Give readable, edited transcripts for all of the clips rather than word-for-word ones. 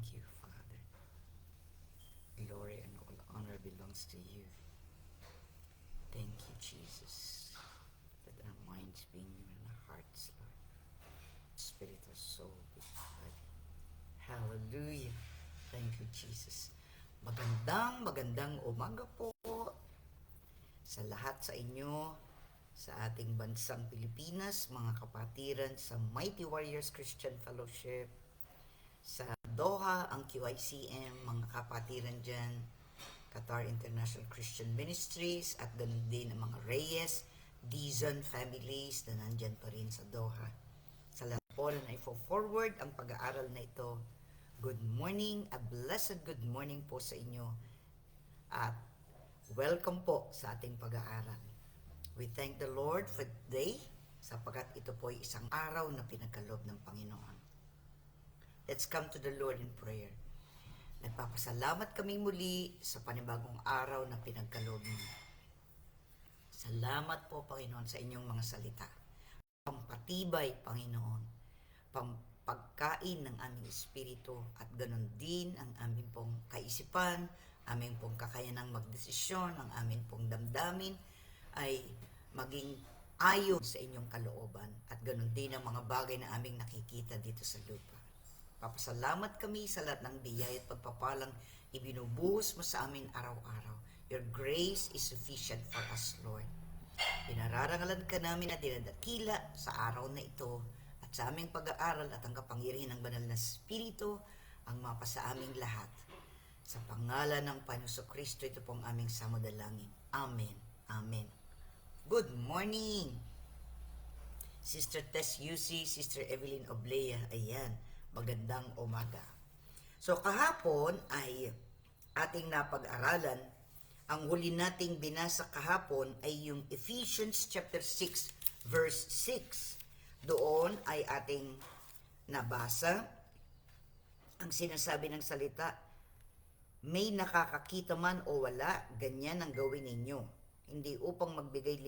Thank you, Father. Glory and all honor belongs to you. Thank you, Jesus. Let our minds be in you and our hearts, Lord. Spirit or soul be body. Hallelujah. Thank you, Jesus. Magandang umaga po sa lahat sa inyo sa ating bansang Pilipinas, mga kapatiran sa Mighty Warriors Christian Fellowship, sa Doha, ang QICM, mga kapatiran dyan, Qatar International Christian Ministries, at ganun din ang mga Reyes, Dizon families na nandyan pa rin sa Doha. Sa lahat po na i-forward ang pag-aaral na ito, good morning, a blessed good morning po sa inyo, at welcome po sa ating pag-aaral. We thank the Lord for today, sapagkat ito po ay isang araw na pinagkaloob ng Panginoon. Let's come to the Lord in prayer. Nagpapasalamat kami muli sa panibagong araw na pinagkaloob niyo. Salamat po, Panginoon, sa inyong mga salita. Pampatibay, Panginoon. Pampagkain ng aming espiritu at ganun din ang aming pong kaisipan, aming pong kakayanang magdesisyon, ang aming pong damdamin ay maging ayon sa inyong kalooban at ganun din ang mga bagay na aming nakikita dito sa lupa. Papasalamat kami sa lahat ng biyaya at pagpapalang ibinubuhos mo sa amin araw-araw. Your grace is sufficient for us, Lord. Pinararangalan ka namin at dinadakila sa araw na ito at sa aming pag-aaral at ang kapangyarihan ng banal na Espiritu ang mapa sa aming lahat. Sa pangalan ng Panginoon Kristo, ito pong aming samudalangin. Amen. Amen. Good morning, Sister Tess Yusi, Sister Evelyn Oblea. Ayan, magandang umaga. So kahapon ay ating napag-aralan, ang huli nating binasa kahapon ay yung Ephesians chapter 6 verse 6. Doon ay ating nabasa ang sinasabi ng salita, may nakakakita man o wala, ganyan ang gawin ninyo. Hindi upang magbigay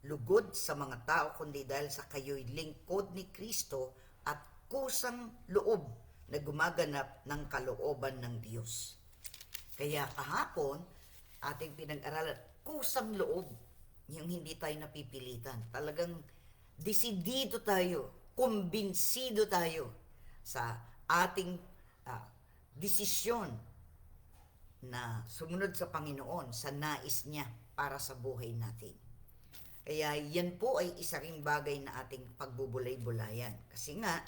lugod sa mga tao, kundi dahil sa kayo'y lingkod ni Kristo at kusang loob na gumaganap ng kalooban ng Diyos. Kaya kahapon, ating pinag-aralan, kusang loob, yung hindi tayo napipilitan. Talagang desidido tayo, kumbinsido tayo sa ating desisyon na sumunod sa Panginoon, sa nais niya para sa buhay natin. Kaya yan po ay isa ring bagay na ating pagbubulay-bulayan. Kasi nga,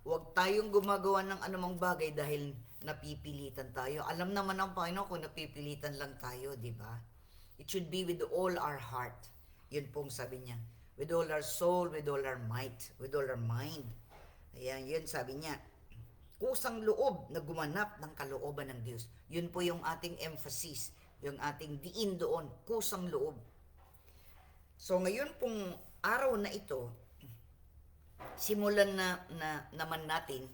huwag tayong gumagawa ng anumang bagay dahil napipilitan tayo. Alam naman ng Panginoon kung napipilitan lang tayo, di ba? It should be with all our heart. Yun pong sabi niya. With all our soul, with all our might, with all our mind. Ayan, yun sabi niya. Kusang loob na gumanap ng kalooban ng Diyos. Yun po yung ating emphasis, yung ating diin doon, kusang loob. So ngayon pong araw na ito, simulan naman natin,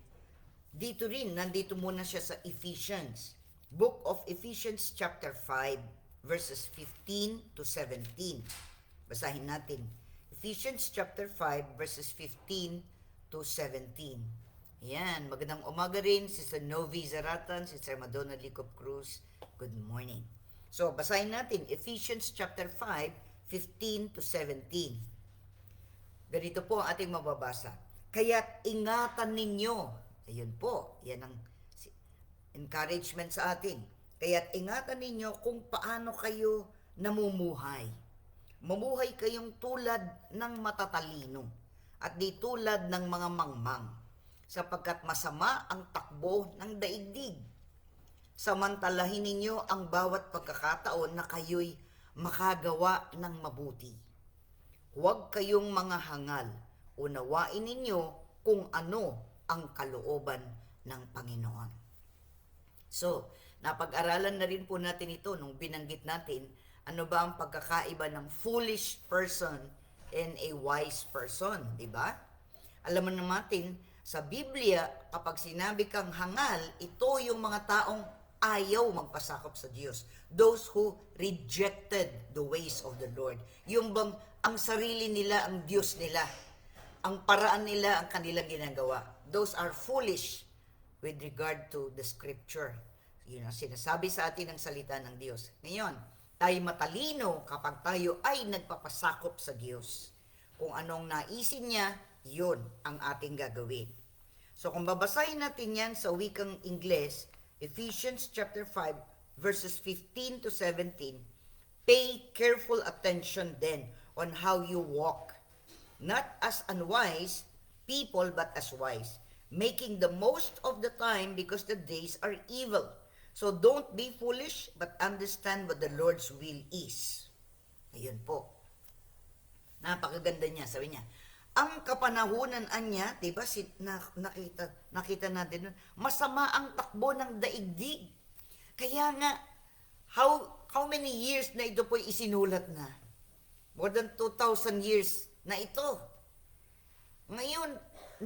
dito rin, nandito muna siya sa Ephesians. Book of Ephesians chapter 5, verses 15 to 17. Basahin natin. Ephesians chapter 5, verses 15 to 17. Yan, magandang umaga rin, Sister Novi Zaratan, Sister Madonna Licop Cruz. Good morning. So, basahin natin, Ephesians chapter 5, 15 to 17. Ganito po ang ating mababasa. Kaya't ingatan ninyo, ayun po, yan ang encouragement sa atin. Kaya't ingatan ninyo kung paano kayo namumuhay. Mamuhay kayong tulad ng matatalino at di tulad ng mga mangmang, sapagkat masama ang takbo ng daigdig. Samantalahin ninyo ang bawat pagkakataon na kayo'y makagawa ng mabuti. Huwag kayong mga hangal, unawain ninyo kung ano ang kalooban ng Panginoon. So, napag-aralan na rin po natin ito nung binanggit natin, ano ba ang pagkakaiba ng foolish person and a wise person, di ba? Alam mo natin, sa Biblia, kapag sinabi kang hangal, ito yung mga taong ayaw magpasakop sa Diyos. Those who rejected the ways of the Lord. Yung bang ang sarili nila, ang Diyos nila. Ang paraan nila, ang kanilang ginagawa. Those are foolish. with regard to the scripture. Yun ang sinasabi sa atin ng salita ng Diyos. Ngayon, tayo matalino kapag tayo ay nagpapasakop sa Diyos. Kung anong naisin niya, yun ang ating gagawin. So kung babasahin natin yan sa wikang Ingles, Ephesians chapter 5, verses 15 to 17, pay careful attention then on how you walk, not as unwise people but as wise, making the most of the time because the days are evil. So don't be foolish but understand what the Lord's will is. Ayun po. Napakaganda niya, sabi niya. Ang kapanahunan niya, diba, nakita natin nun, masama ang takbo ng daigdig. Kaya nga, how many years na ito po'y isinulat na? More than 2,000 years na ito. Ngayon,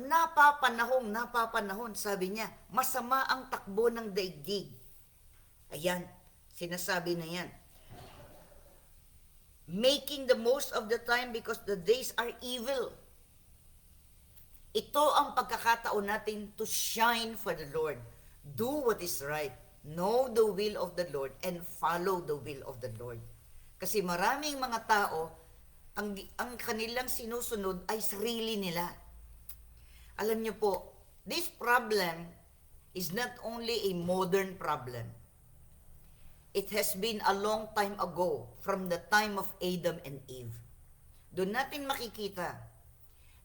napapanahon, sabi niya, masama ang takbo ng daigdig. Ayan, sinasabi na yan. Making the most of the time because the days are evil. Ito ang pagkakataon natin to shine for the Lord. Do what is right. Know the will of the Lord and follow the will of the Lord. Kasi maraming mga tao, ang kanilang sinusunod ay sarili nila. Alam niyo po, this problem is not only a modern problem. It has been a long time ago, from the time of Adam and Eve. Doon natin makikita,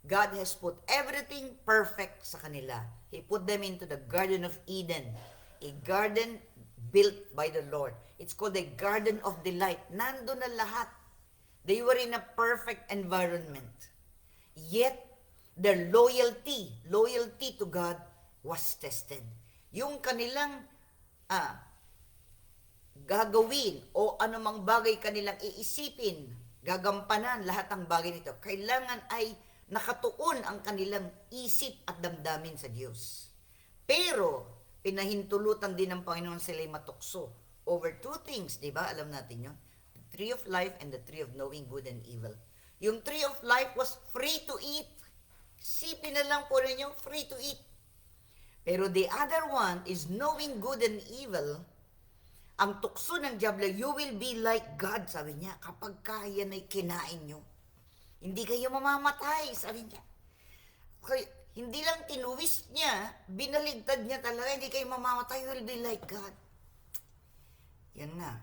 God has put everything perfect sa kanila. He put them into the Garden of Eden, a garden built by the Lord. It's called the Garden of Delight. Nandun na lahat. They were in a perfect environment. Yet, their loyalty to God was tested. Yung kanilang gagawin o anumang bagay kanilang iisipin, gagampanan lahat ng bagay nito, kailangan ay nakatuon ang kanilang isip at damdamin sa Diyos. Pero, pinahintulutan din ng Panginoon sila'y matukso over two things, di ba? Alam natin yun. The tree of life and the tree of knowing good and evil. Yung tree of life was free to eat. Sipin na lang po ninyo, free to eat. Pero the other one is knowing good and evil. Ang tukso ng Diablo, you will be like God, sabi niya, kapag kaya na'y kinain nyo. Hindi kayo mamamatay, sabi niya. Hindi lang tinuwis niya, binaligtad niya talaga, hindi kayo mamamatay, you will be like God. Yan nga.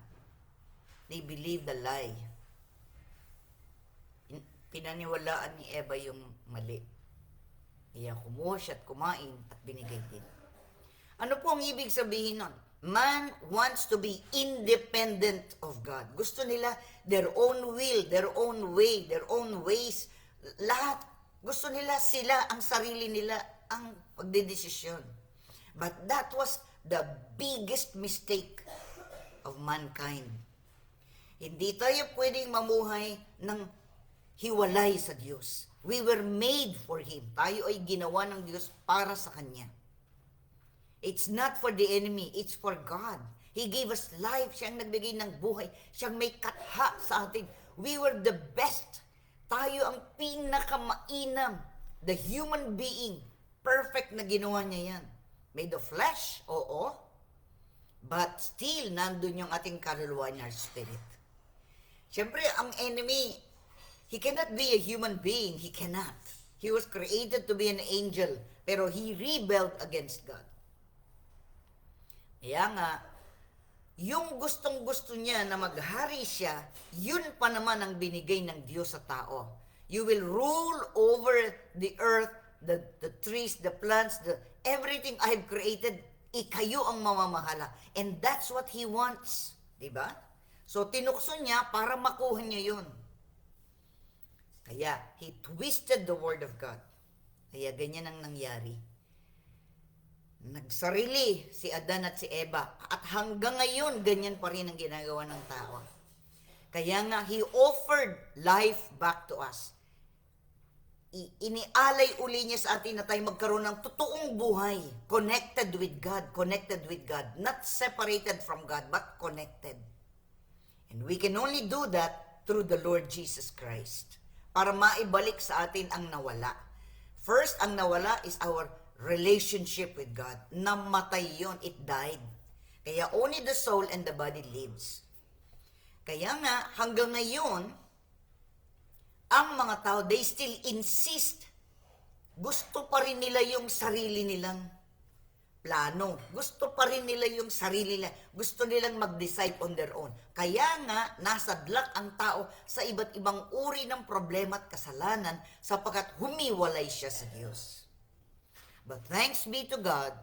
They believe the lie. Pinaniwalaan ni Eva yung mali. Kaya kumuha siya at kumain at binigay din. Ano po ang ibig sabihin nun? Man wants to be independent of God. Gusto nila their own will, their own way, their own ways. Lahat. Gusto nila sila, ang sarili nila, ang pagdedesisyon. But that was the biggest mistake of mankind. Hindi tayo pwedeng mamuhay ng hiwalay sa Diyos. We were made for Him. Tayo ay ginawa ng Diyos para sa Kanya. It's not for the enemy, it's for God. He gave us life, siyang nagbigay ng buhay, siyang may katha sa atin. We were the best. Tayo ang pinakamainam. The human being, perfect na ginawa niya yan. Made of flesh, oo. But still, nandun yung ating kaluluwa in our spirit. Siyempre, ang enemy, he cannot be a human being. He cannot. He was created to be an angel, pero he rebelled against God. Kaya nga, yung gustong-gusto niya na maghari siya, yun pa naman ang binigay ng Diyos sa tao. You will rule over the earth, the trees, the plants, everything I have created, ikayo ang mamamahala. And that's what He wants. Diba? So, tinukso niya para makuha niya yun. Kaya, He twisted the Word of God. Kaya ganyan ang nangyari. Nagsarili si Adan at si Eva. At hanggang ngayon, ganyan pa rin ang ginagawa ng tao. Kaya nga, He offered life back to us. Inialay uli niya sa atin na tayo magkaroon ng totoong buhay. Connected with God. Not separated from God, but connected. And we can only do that through the Lord Jesus Christ. Para maibalik sa atin ang nawala. First, ang nawala is our relationship with God. Namatay yon, it died. Kaya only the soul and the body lives. Kaya nga, hanggang ngayon, ang mga tao, they still insist. Gusto pa rin nila yung sarili nilang plano. Gusto pa rin nila yung sarili nila. Gusto nilang mag-decide on their own. Kaya nga, nasadlak ang tao sa iba't ibang uri ng problema at kasalanan sapagkat humiwalay siya sa Diyos. But thanks be to God,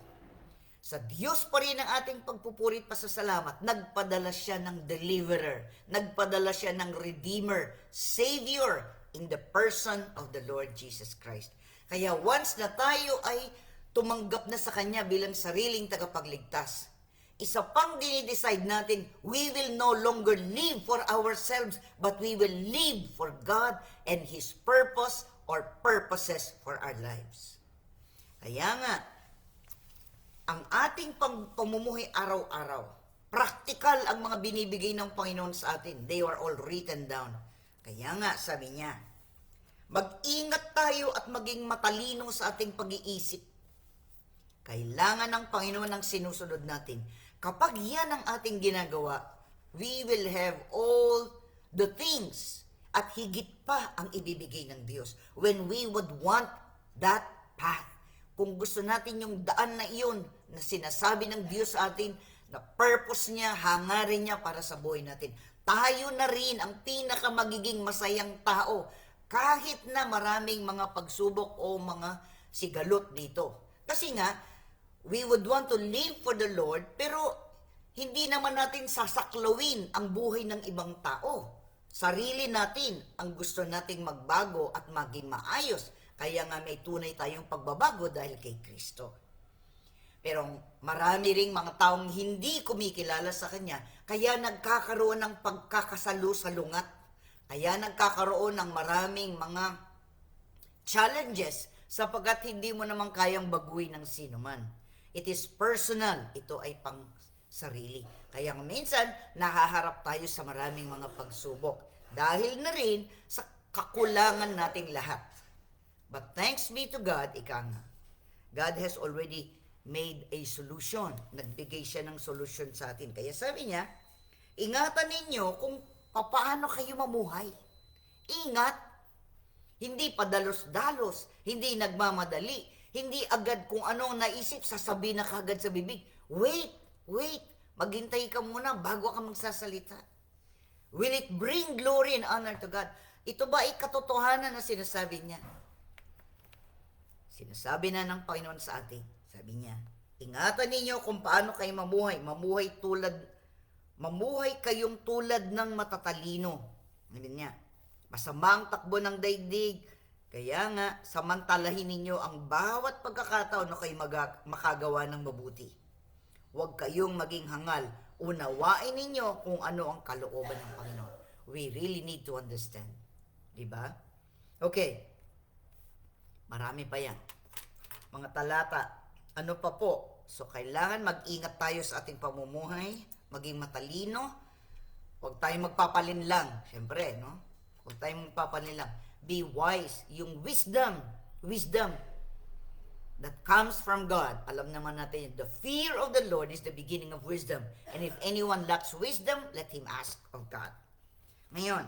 sa Diyos pa rin ang ating pagpupuri at pasasalamat. Nagpadala siya ng deliverer. Nagpadala siya ng redeemer, savior, in the person of the Lord Jesus Christ. Kaya once na tayo ay tumanggap na sa Kanya bilang sariling tagapagligtas, isa pang dinidecide natin, we will no longer live for ourselves, but we will live for God and His purpose or purposes for our lives. Kaya nga, ang ating pamumuhay araw-araw, practical ang mga binibigay ng Panginoon sa atin. They are all written down. Kaya nga, sabi niya, mag-ingat tayo at maging matalino sa ating pag-iisip. Kailangan ng Panginoon ang sinusunod natin. Kapag yan ang ating ginagawa, we will have all the things at higit pa ang ibibigay ng Diyos when we would want that path. Kung gusto natin yung daan na iyon na sinasabi ng Diyos sa atin, na purpose niya, hangarin niya para sa buhay natin. Tayo na rin ang pinakamagiging masayang tao kahit na maraming mga pagsubok o mga sigalot dito. Kasi nga, we would want to live for the Lord, pero hindi naman natin sasaklawin ang buhay ng ibang tao. Sarili natin ang gusto nating magbago at maging maayos. Kaya nga may tunay tayong pagbabago dahil kay Kristo. Pero marami ring mga taong hindi kumikilala sa Kanya, kaya nagkakaroon ng pagkakasalu-salungat. Kaya nagkakaroon ng maraming mga challenges sapagkat hindi mo naman kayang baguhin ng sino man. It is personal. Ito ay pang sarili. Kaya minsan, nahaharap tayo sa maraming mga pagsubok. Dahil na rin sa kakulangan nating lahat. But thanks be to God, ika nga, God has already made a solution. Nagbigay siya ng solution sa atin. Kaya sabi niya, ingatan ninyo kung paano kayo mamuhay. Ingat. Hindi padalos-dalos. Hindi nagmamadali. Hindi agad kung ano ang naisip, sasabihin na kagad sa bibig. Wait. Maghintay ka muna bago ka magsasalita. Will it bring glory and honor to God? Ito ba ay katotohanan na sinasabi niya? Sinasabi na ng Panginoon sa atin. Sabi niya, ingatan ninyo kung paano kayo mamuhay. Mamuhay kayong tulad ng matatalino. Sabi niya, masama ang takbo ng daigdig. Kaya nga, samantalahin ninyo ang bawat pagkakataon na kayo makagawa ng mabuti. Huwag kayong maging hangal. Unawain ninyo kung ano ang kalooban ng Panginoon. We really need to understand. Diba? Okay. Marami pa yan. Mga talata. Ano pa po? So, kailangan mag-ingat tayo sa ating pamumuhay, maging matalino. Huwag tayong magpapalinlang. Siyempre, no? Huwag tayong magpapalinlang. Be wise. Yung wisdom that comes from God. Alam naman natin, the fear of the Lord is the beginning of wisdom. And if anyone lacks wisdom, let him ask of God. Ngayon,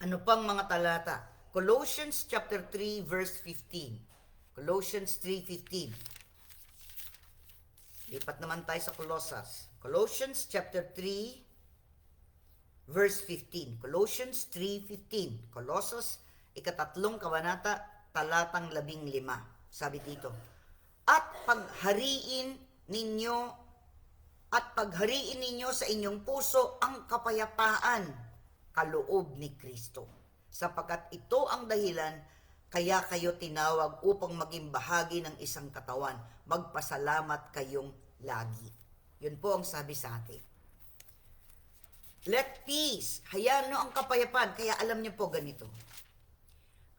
ano pang mga talata? Colossians chapter 3 verse 15. Colossians 3:15. Lipat naman tayo sa Colossus. Colossians chapter 3 verse 15. Colossians 3:15. Colossus, ikatatlong kabanata, talatang 15. Sabi dito, at paghariin ninyo sa inyong puso ang kapayapaan kaloob ni Kristo. Sapagkat ito ang dahilan kaya kayo tinawag upang maging bahagi ng isang katawan. Magpasalamat kayong lagi. Yun po ang sabi sa atin. Let peace, hayaan nyo ang kapayapaan. Kaya alam nyo po ganito.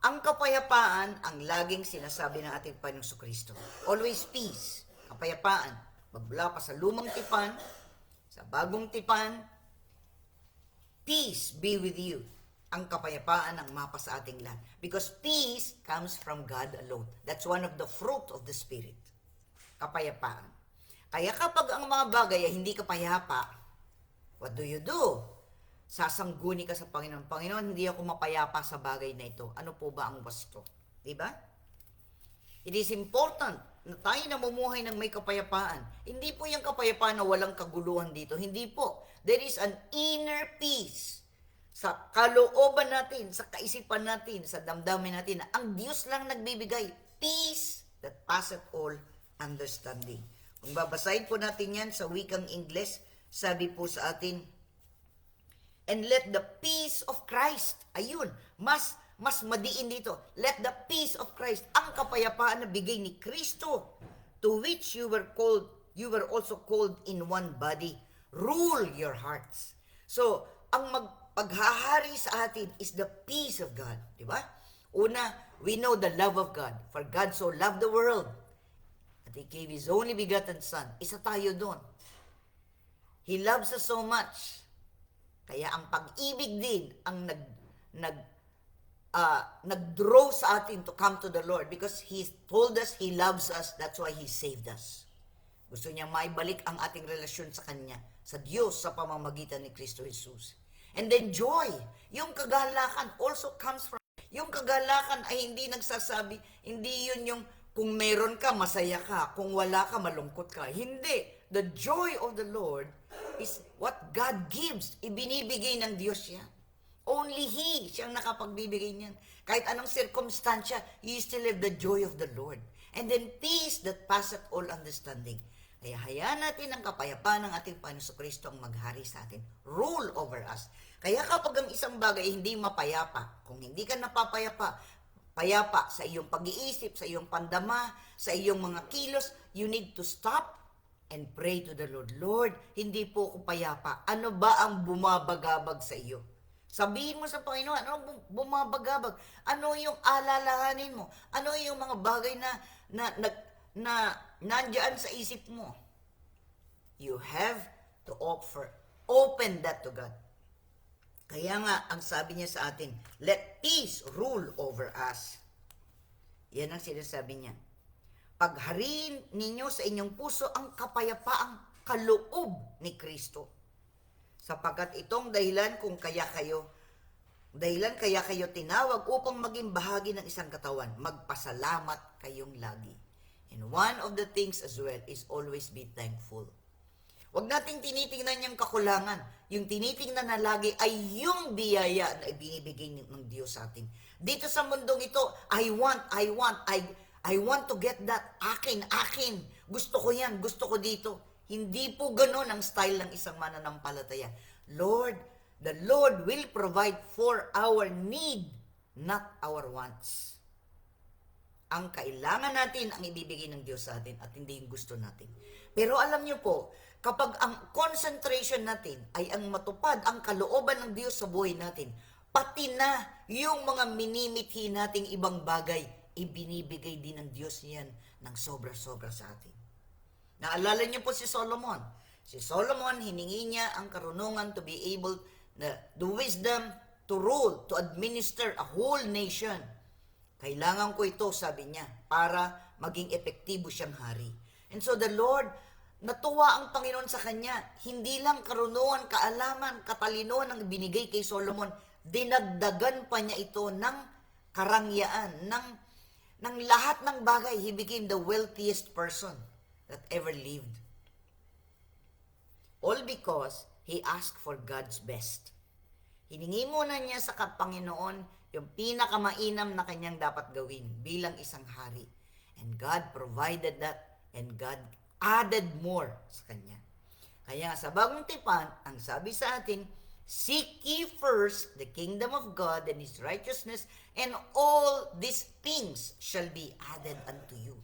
Ang kapayapaan ang laging sinasabi ng ating Panginoong Kristo. Always peace, kapayapaan. Magmula pa sa lumang tipan, sa bagong tipan, peace be with you. ang kapayapaan ang mapa sa ating lahat. Because peace comes from God alone. That's one of the fruit of the Spirit. Kapayapaan. Kaya kapag ang mga bagay ay hindi kapayapa, what do? Sasangguni ka sa Panginoon. Panginoon, hindi ako mapayapa sa bagay na ito. Ano po ba ang wasto? Diba? It is important na tayo namumuhay ng may kapayapaan. Hindi po yung kapayapaan na walang kaguluhan dito. Hindi po. There is an inner peace sa kalooban natin, sa kaisipan natin, sa damdamin natin, na ang Diyos lang nagbibigay. Peace that passeth all understanding. Kung babasahin po natin yan sa wikang Ingles, sabi po sa atin, and let the peace of Christ, ayun, mas madiin dito, let the peace of Christ, ang kapayapaan na bigay ni Kristo, to which you were also called in one body, rule your hearts. So, ang paghahari sa atin is the peace of God, di ba? Una, we know the love of God, for God so loved the world, that He gave His only begotten Son. Isa tayo doon. He loves us so much. Kaya ang pag-ibig din ang nag-draw sa atin to come to the Lord, because He told us He loves us, that's why He saved us. Gusto niyang maibalik ang ating relasyon sa Kanya, sa Diyos, sa pamamagitan ni Kristo Jesus. And then joy, yung kagalakan also comes from, yung kagalakan ay hindi nagsasabi, hindi yun yung kung meron ka, masaya ka, kung wala ka, malungkot ka. Hindi. The joy of the Lord is what God gives. Ibinibigay ng Diyos yan. Only He, siyang nakapagbibigay niyan. Kahit anong circumstansya, you still have the joy of the Lord. And then peace that passeth all understanding. Kaya hayaan natin ang kapayapaan ng ating Panginoon Kristo ang maghari sa atin. Rule over us. Kaya kapag ang isang bagay hindi mapayapa, kung hindi ka napapayapa, payapa sa iyong pag-iisip, sa iyong pandama, sa iyong mga kilos, you need to stop and pray to the Lord. Lord, hindi po ako payapa. Ano ba ang bumabagabag sa iyo? Sabihin mo sa Panginoon, ano bumabagabag? Ano yung alalahanin mo? Ano yung mga bagay na nandiyan sa isip mo? You have to open that to God. Kaya nga, ang sabi niya sa atin, let peace rule over us. Yan ang sinasabi niya. Paghariin ninyo sa inyong puso ang kapayapaang kaloob ni Kristo. Sapagkat itong dahilan kaya kayo tinawag upang maging bahagi ng isang katawan, magpasalamat kayong lagi. And one of the things as well is always be thankful. Huwag nating tinitingnan yung kakulangan. Yung tinitingnan na lagi ay yung biyaya na ibinibigay ng Diyos sa atin. Dito sa mundong ito, I want to get that. Akin. Gusto ko yan, gusto ko dito. Hindi po ganun ang style ng isang mananampalataya. Lord, the Lord will provide for our need, not our wants. Ang kailangan natin ang ibibigay ng Diyos sa atin at hindi yung gusto natin. Pero alam niyo po, kapag ang concentration natin ay ang matupad ang kalooban ng Diyos sa buhay natin, pati na yung mga minimithi nating ibang bagay, ibinibigay din ng Diyos yan ng sobra-sobra sa atin. Naalala niyo po si Solomon. Si Solomon, hiningi niya ang karunungan to be able, the wisdom to rule, to administer a whole nation. Kailangan ko ito, sabi niya, para maging epektibo siyang hari. And so the Lord, natuwa ang Panginoon sa kanya. Hindi lang karunungan, kaalaman, katalinuhan ang binigay kay Solomon. Dinagdagan pa niya ito ng karangyaan, ng lahat ng bagay. He became the wealthiest person that ever lived. All because he asked for God's best. Hiningi muna niya sa Panginoon yung pinakamainam na kanyang dapat gawin bilang isang hari. And God provided that, and God added more sa kanya. Kaya sa bagong tipan, ang sabi sa atin, seek ye first the kingdom of God and His righteousness, and all these things shall be added unto you.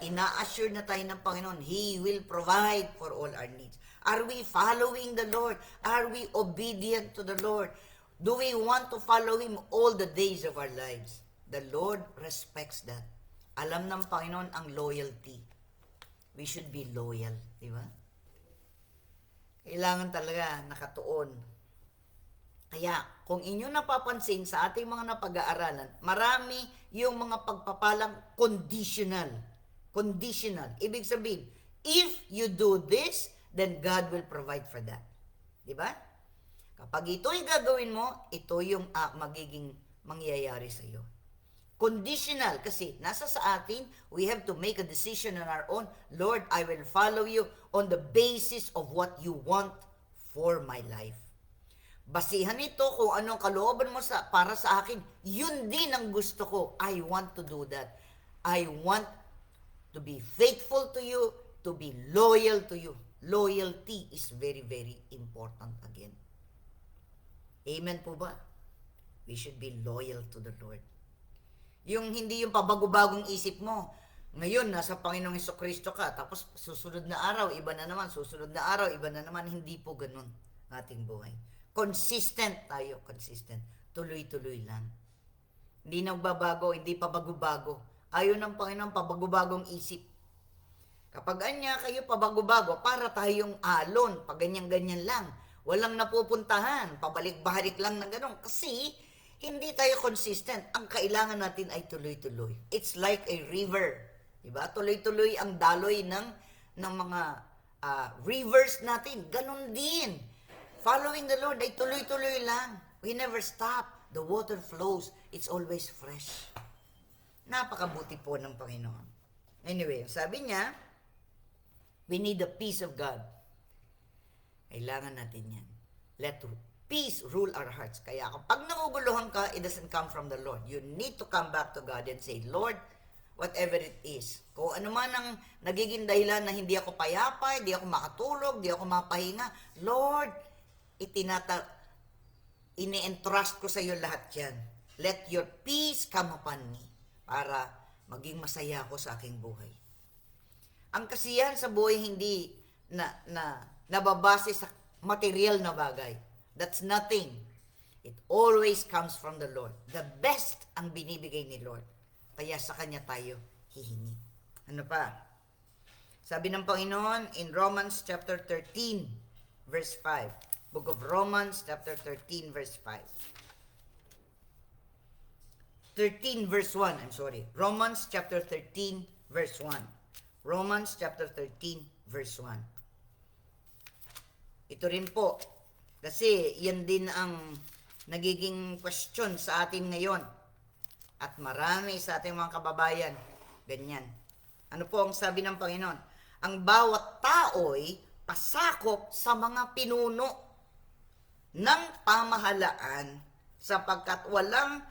Ina-assure na tayo ng Panginoon, He will provide for all our needs. Are we following the Lord? Are we obedient to the Lord? Do we want to follow Him all the days of our lives? The Lord respects that. Alam ng Panginoon ang loyalty. We should be loyal, di ba? Kailangan talaga nakatuon. Kaya kung inyo napapansin sa ating mga napag-aaralan, marami yung mga pagpapalang conditional. Conditional. Ibig sabihin, if you do this, then God will provide for that. Di ba? Kapag ito'y gagawin mo, ito yung magiging mangyayari sa iyo. Conditional kasi nasa sa atin, we have to make a decision on our own. Lord, I will follow you on the basis of what you want for my life. Basihan ito kung anong kalooban mo para sa akin, yun din ang gusto ko. I want to do that. I want to be faithful to you, to be loyal to you. Loyalty is very, very important again. Amen po ba? We should be loyal to the Lord. Yung hindi yung pabago-bagong isip mo. Ngayon, nasa Panginoong Hesukristo ka, tapos susunod na araw, iba na naman. Susunod na araw, iba na naman. Hindi po ganun ating buhay. Consistent tayo, consistent. Tuloy-tuloy lang. Hindi nagbabago, hindi pabago-bago. Ayaw ng Panginoon pabago-bagong isip. Kapag anya kayo pabago-bago, para tayong alon, pag ganyan-ganyan lang. Walang napupuntahan, pabalik-balik lang na gano'n. Kasi, hindi tayo consistent. Ang kailangan natin ay tuloy-tuloy. It's like a river. Diba? Tuloy-tuloy ang daloy ng mga rivers natin. Ganon din. Following the Lord ay tuloy-tuloy lang. We never stop. The water flows. It's always fresh. Napakabuti po ng Panginoon. Anyway, sabi niya, we need the peace of God. Kailangan natin yan. Let peace rule our hearts. Kaya kapag nanguguluhan ka, it doesn't come from the Lord. You need to come back to God and say, Lord, whatever it is. Kung ano man ang nagiging dahilan na hindi ako payapa, hindi ako makatulog, hindi ako mapahinga, Lord, ini-entrust ko sa iyo lahat yan. Let your peace come upon me para maging masaya ako sa aking buhay. Ang kasiyahan sa buhay hindi nababase sa material na bagay. That's nothing. It always comes from the Lord. The best ang binibigay ni Lord. Kaya sa Kanya tayo hihingi. Ano pa? Sabi ng Panginoon in Romans chapter 13, verse 5. Book of Romans chapter 13, verse 5. 13, verse 1. I'm sorry. Romans chapter 13, verse 1. Romans chapter 13, verse 1. Ito rin po, kasi yan din ang nagiging question sa atin ngayon. At marami sa ating mga kababayan, ganyan. Ano po ang sabi ng Panginoon? Ang bawat tao'y pasakop sa mga pinuno ng pamahalaan sapagkat walang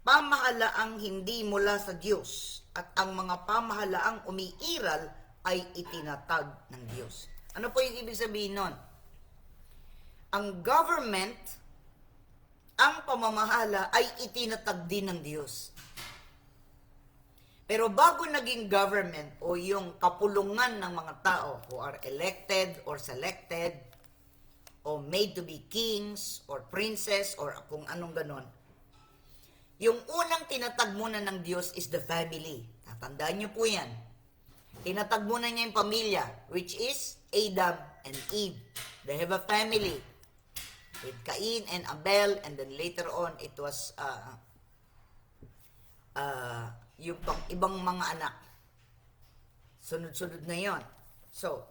pamahalaang hindi mula sa Diyos at ang mga pamahalaang umiiral ay itinatag ng Diyos. Ano po yung ibig sabihin nun? Ang government, ang pamamahala ay itinatag din ng Diyos. Pero bago naging government o yung kapulungan ng mga tao who are elected or selected o made to be kings or princes or kung anong ganon, yung unang tinatag muna ng Diyos is the family. Tatandaan niyo po yan. Tinatag muna niya yung pamilya, which is Adam and Eve. They have a family with Cain and Abel, and then later on, it was yung ibang mga anak. Sunod-sunod na yon. So,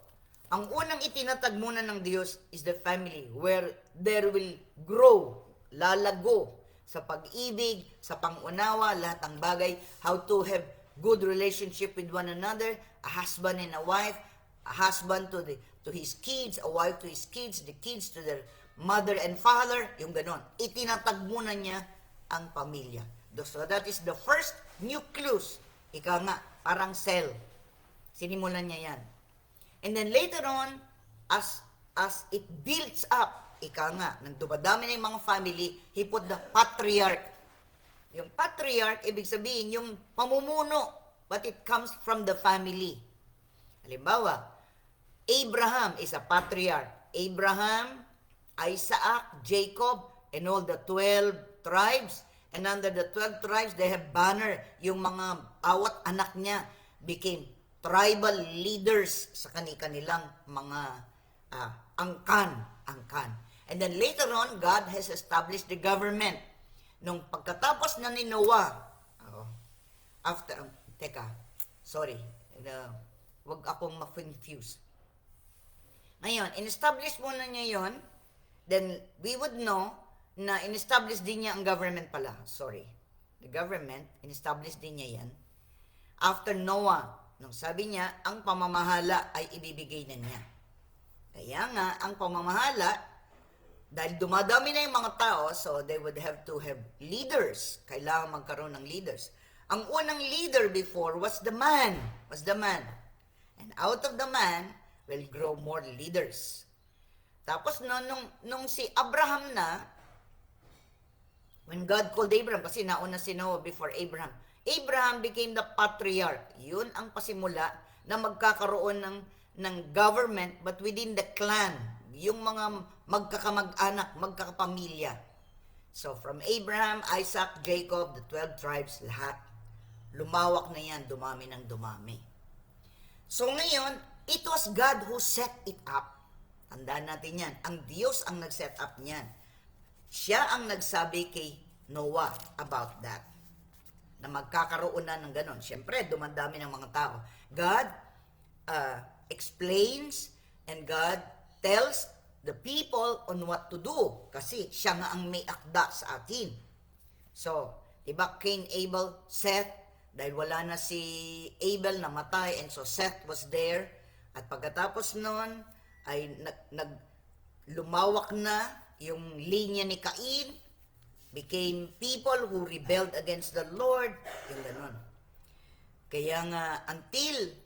ang unang itinatag muna ng Diyos is the family where there will grow, lalago sa pag-ibig, sa pangunawa, lahat ng bagay, how to have good relationship with one another, a husband and a wife, a husband to his kids, a wife to his kids, the kids to their mother and father, yung ganon. Itinatag muna niya ang pamilya. So that is the first nucleus. Ika nga, parang cell. Sinimulan niya yan. And then later on, as it builds up, ika nga, nang dumadami na yung mga family, he put the patriarch. Yung patriarch, ibig sabihin, yung pamumuno, but it comes from the family. Halimbawa, Abraham is a patriarch. Abraham, Isaac, Jacob, and all the 12 tribes. And under the 12 tribes, they have banner. Yung mga awat anak niya became tribal leaders sa kanilang mga angkan. And then later on, God has established the government. Nung pagkatapos na ni Noah, after, sorry, wag akong ma-confuse. Ngayon, in-establish muna niya yon, then we would know na in-establish din niya ang government pala. Sorry. The government, in-establish din niya yan. After Noah, nung sabi niya, ang pamamahala ay ibibigay na niya. Kaya nga, ang pamamahala, dahil dumadami na yung mga tao, so they would have to have leaders. Kailangan magkaroon ng leaders. Ang unang leader before was the man. And out of the man will grow more leaders. Tapos nung si Abraham na, when God called Abraham, kasi nauna si Noah before Abraham, Abraham became the patriarch. Yun ang pasimula na magkakaroon ng government but within the clan. Yung mga magkakamag-anak, magkakapamilya. So from Abraham, Isaac, Jacob, the 12 tribes, lahat. Lumawak na yan, dumami ng dumami. So ngayon, it was God who set it up. Tandaan natin yan. Ang Diyos ang nag-set up niyan. Siya ang nagsabi kay Noah about that. Na magkakaroon na ng ganon. Siyempre, dumandami ng mga tao. God explains and God tells the people on what to do. Kasi siya nga ang may akda sa atin. So, diba, Cain, Abel, Seth, dahil wala na si Abel namatay, and so Seth was there. At pagkatapos nun, ay lumawak na yung linya ni Cain, became people who rebelled against the Lord, yung ganon. Kaya nga, until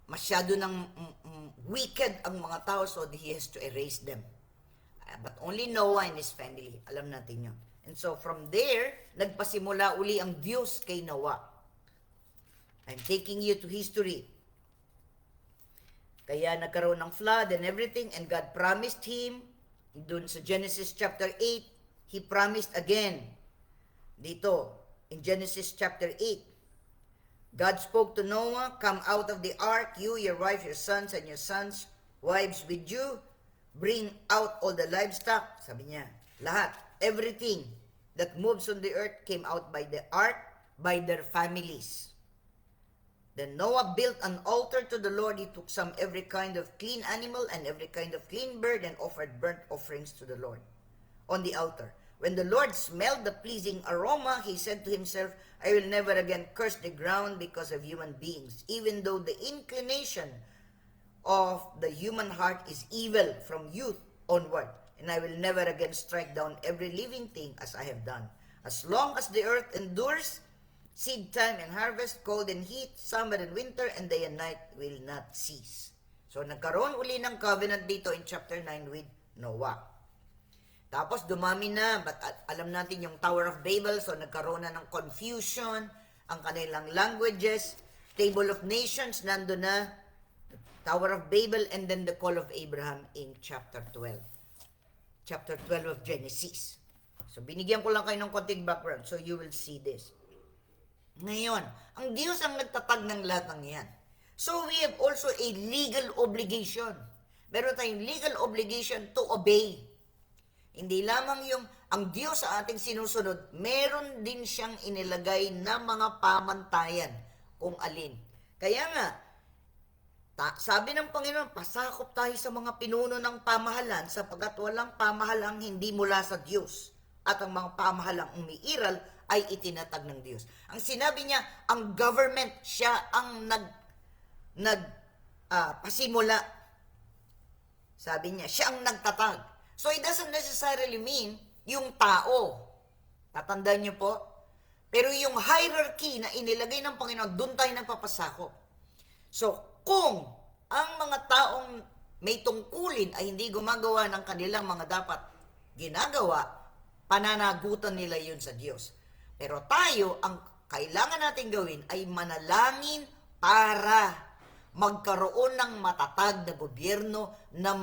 masyado ng wicked ang mga tao, so he has to erase them. But only Noah and his family, alam natin yun. And so from there, nagpasimula uli ang Diyos kay Noah. I'm taking you to history. Kaya nagkaroon ng flood and everything, and God promised him, dun sa Genesis chapter 8, He promised again, dito, in Genesis chapter 8, God spoke to Noah, come out of the ark, you, your wife, your sons, and your sons' wives with you, bring out all the livestock, sabi niya, lahat, everything that moves on the earth came out by the ark, by their families. Then Noah built an altar to the Lord. He took some every kind of clean animal and every kind of clean bird and offered burnt offerings to the Lord on the altar. When the Lord smelled the pleasing aroma, he said to himself, I will never again curse the ground because of human beings, even though the inclination of the human heart is evil from youth onward. And I will never again strike down every living thing as I have done. As long as the earth endures, seed time and harvest, cold and heat, summer and winter, and day and night will not cease. So, nagkaroon uli ng covenant dito in chapter 9 with Noah. Tapos, dumami na, but alam natin yung Tower of Babel, so nagkaroon na ng confusion, ang kanilang languages, Table of Nations, nando na, Tower of Babel, and then the Call of Abraham in chapter 12. Chapter 12 of Genesis. So, binigyan ko lang kayo ng konting background, so you will see this. Ngayon, ang Diyos ang nagtatag ng lahat ng yan. So, we have also a legal obligation. Meron tayong legal obligation to obey. Hindi lamang yung ang Diyos sa ating sinusunod, meron din siyang inilagay na mga pamantayan kung alin. Kaya nga, sabi ng Panginoon, pasakop tayo sa mga pinuno ng pamahalan sapagkat walang pamahalang hindi mula sa Diyos. At ang mga pamahalang umiiral ay itinatag ng Diyos. Ang sinabi niya, ang government, siya ang pasimula. Sabi niya, siya ang nagtatag. So it doesn't necessarily mean yung tao. Tatandaan niyo po? Pero yung hierarchy na inilagay ng Panginoon, doon tayo nagpapasakop. So kung ang mga taong may tungkulin ay hindi gumagawa ng kanilang mga dapat ginagawa, pananagutan nila yun sa Diyos. Pero tayo, ang kailangan natin gawin ay manalangin para magkaroon ng matatag na gobyerno na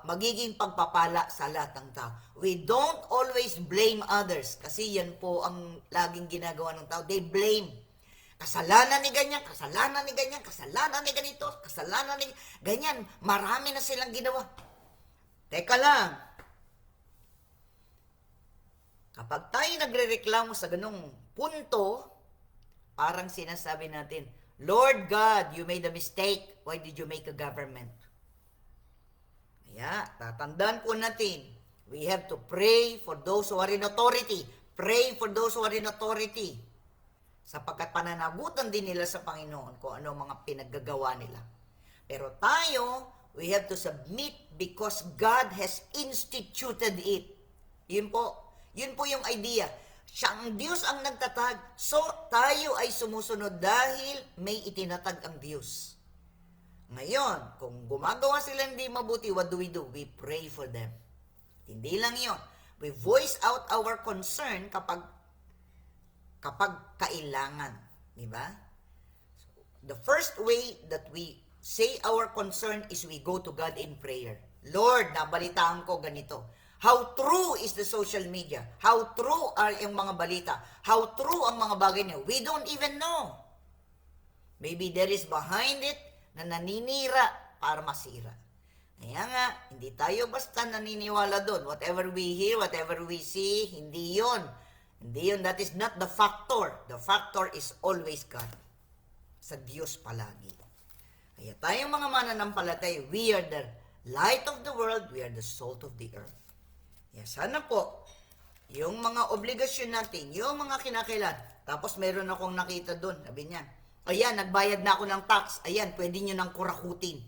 magiging pagpapala sa lahat ng tao. We don't always blame others kasi yan po ang laging ginagawa ng tao. They blame. Kasalanan ni ganyan, kasalanan ni ganyan, kasalanan ni ganito, kasalanan ni ganyan. Marami na silang ginawa. Teka lang, Kapag tayo nagrereklamo sa ganung punto, parang sinasabi natin, Lord God, you made a mistake. Why did you make a government? Kaya, tatandaan po natin, we have to pray for those who are in authority. Pray for those who are in authority. Sapagkat pananagutan din nila sa Panginoon kung ano mga pinaggagawa nila. Pero tayo, we have to submit because God has instituted it. Yun po yung idea. Siya ang Diyos ang nagtatag. So, tayo ay sumusunod dahil may itinatag ang Diyos. Ngayon, kung gumagawa sila hindi mabuti, what do? We pray for them. Hindi lang yun. We voice out our concern kapag kailangan. Di ba? So, the first way that we say our concern is we go to God in prayer. Lord, nabalitaan ko ganito. How true is the social media? How true are yung mga balita? How true ang mga bagay niyo? We don't even know. Maybe there is behind it na naninira para masira. Kaya nga, hindi tayo basta naniniwala doon. Whatever we hear, whatever we see, hindi yun. Hindi yun. That is not the factor. The factor is always God. Sa Diyos palagi. Kaya tayong mga mananampalatay, we are the light of the world, we are the salt of the earth. Kaya sana po, yung mga obligasyon natin, yung mga kinakailan, tapos meron akong nakita doon, sabi niya, ayan, nagbayad na ako ng tax, ayan, pwede nyo nang kurakutin.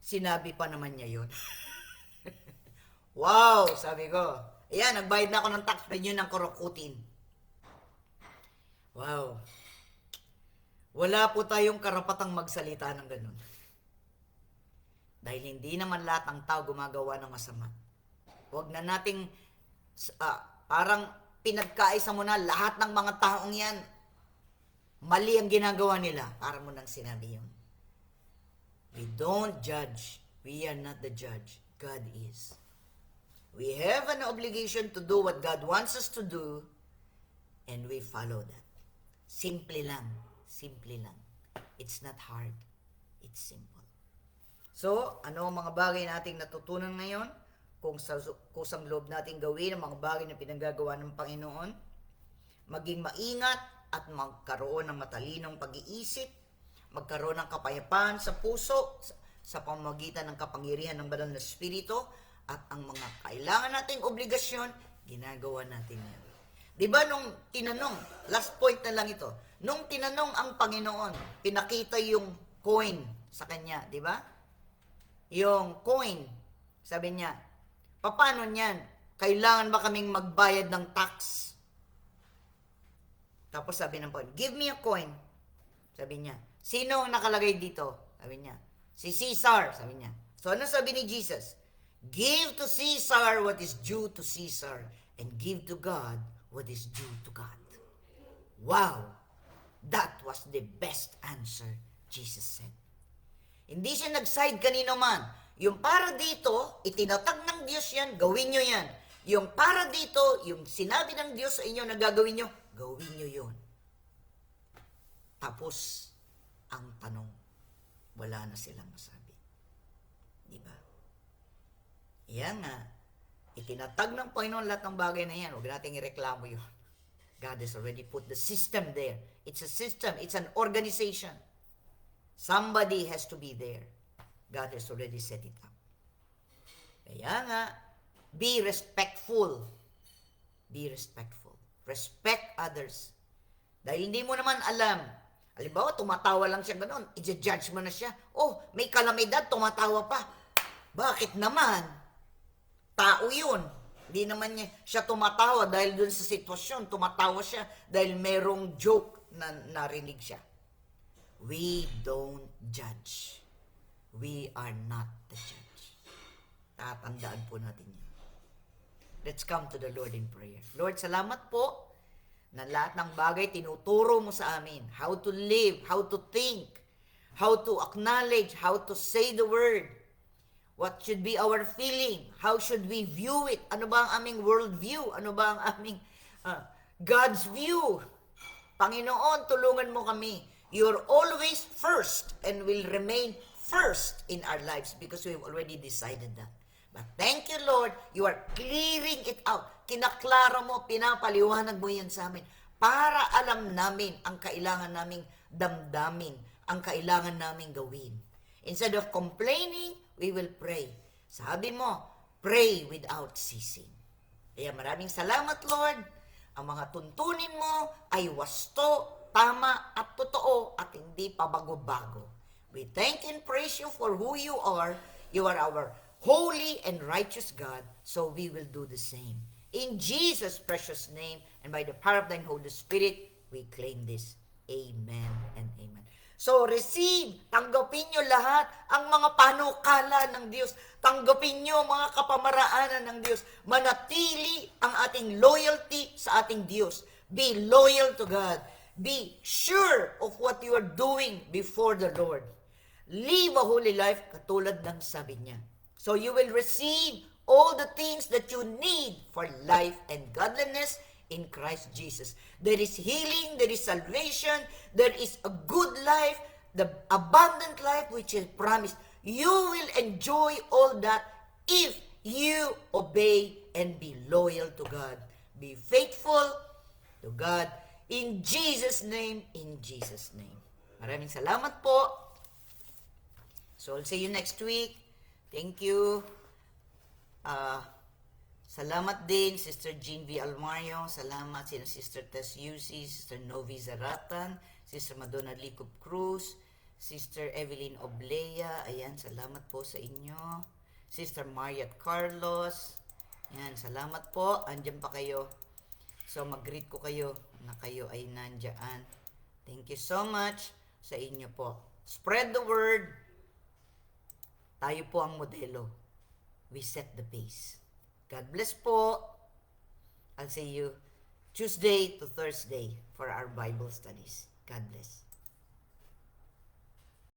Sinabi pa naman niya yun. Wow, sabi ko, ayan, nagbayad na ako ng tax, pwede nyo nang kurakutin. Wow. Wala po tayong karapatang magsalita ng ganun. Dahil hindi naman lahat ng tao gumagawa ng masama. Huwag na nating parang pinagkaisa mo na lahat ng mga taong yan. Mali ang ginagawa nila. Para mo nang sinabi yun. We don't judge. We are not the judge. God is. We have an obligation to do what God wants us to do and we follow that. Simple lang. Simple lang. It's not hard. It's simple. So, ano ang mga bagay nating natutunan ngayon? Kung sa kusang loob nating gawin ang mga bagay na pinanggagawa ng Panginoon, maging maingat at magkaroon ng matalinong pag-iisip, magkaroon ng kapayapaan sa puso, sa pamamagitan ng kapangyarihan ng Banal na Espiritu, at ang mga kailangan nating obligasyon, ginagawa natin yan. Diba nung tinanong, last point na lang ito, nung tinanong ang Panginoon, pinakita yung coin sa kanya, diba? Yung coin, sabi niya, paano niyan? Kailangan ba kaming magbayad ng tax? Tapos sabi ng Panginoon, give me a coin. Sabi niya, sino ang nakalagay dito? Sabi niya, si Caesar. Sabi niya. So ano sabi ni Jesus? Give to Caesar what is due to Caesar and give to God what is due to God. Wow! That was the best answer Jesus said. Hindi siya nag-side kanino man. Yung para dito, itinatag ng Diyos yan, gawin nyo yan. Yung para dito, yung sinabi ng Diyos sa inyo na gagawin nyo, gawin nyo yun. Tapos, ang tanong, wala na silang masabi. Diba? Yan nga, itinatag ng Panginoon lahat ng bagay na yan. Huwag natin ireklamo yun. God has already put the system there. It's a system. It's an organization. Somebody has to be there. God has already set it up. Kaya nga, be respectful. Be respectful. Respect others. Dahil hindi mo naman alam. Halimbawa, tumatawa lang siya gano'n. I-judge mo na siya. Oh, may kalamidad, tumatawa pa. Bakit naman? Tao yun. Hindi naman siya tumatawa dahil dun sa sitwasyon. Tumatawa siya dahil merong joke na narinig siya. We don't judge. We are not the judge. Tatandaan po natin yan. Let's come to the Lord in prayer. Lord, salamat po na lahat ng bagay tinuturo mo sa amin. How to live, how to think, how to acknowledge, how to say the word. What should be our feeling? How should we view it? Ano ba ang aming world view? Ano ba ang aming God's view? Panginoon, tulungan mo kami. You're always first and will remain first in our lives because we've already decided that. But thank you, Lord, you are clearing it out. Kinaklara mo, pinapaliwanag mo yan sa amin para alam namin ang kailangan naming damdamin, ang kailangan naming gawin. Instead of complaining, we will pray. Sabi mo, pray without ceasing. Kaya maraming salamat, Lord. Ang mga tuntunin mo ay wasto, tama at totoo at hindi pabago-bago. We thank and praise you for who you are. You are our holy and righteous God, so we will do the same. In Jesus' precious name and by the power of thine Holy Spirit, we claim this. Amen and amen. So receive, tanggapin nyo lahat ang mga panukala ng Diyos. Tanggapin nyo mga kapamaraanan ng Diyos. Manatili ang ating loyalty sa ating Diyos. Be loyal to God. Be sure of what you are doing before the Lord. Live a holy life katulad ng sabi niya. So you will receive all the things that you need for life and godliness in Christ Jesus. There is healing, there is salvation, there is a good life, the abundant life which is promised. You will enjoy all that if you obey and be loyal to God. Be faithful to God. In Jesus' name, in Jesus' name. Maraming salamat po. So I'll see you next week. Thank you. Salamat din, Sister Jean V. Almario. Salamat sina Sister Tess Yusi, Sister Novi Zaratan, Sister Madonna Licob Cruz, Sister Evelyn Oblea. Ayan, salamat po sa inyo. Sister Mariat Carlos. Ayan, salamat po. Andyan pa kayo. So, mag-greet ko kayo na kayo ay nandyan. Thank you so much sa inyo po. Spread the word. Tayo po ang modelo. We set the pace. God bless po. I'll see you Tuesday to Thursday for our Bible studies. God bless.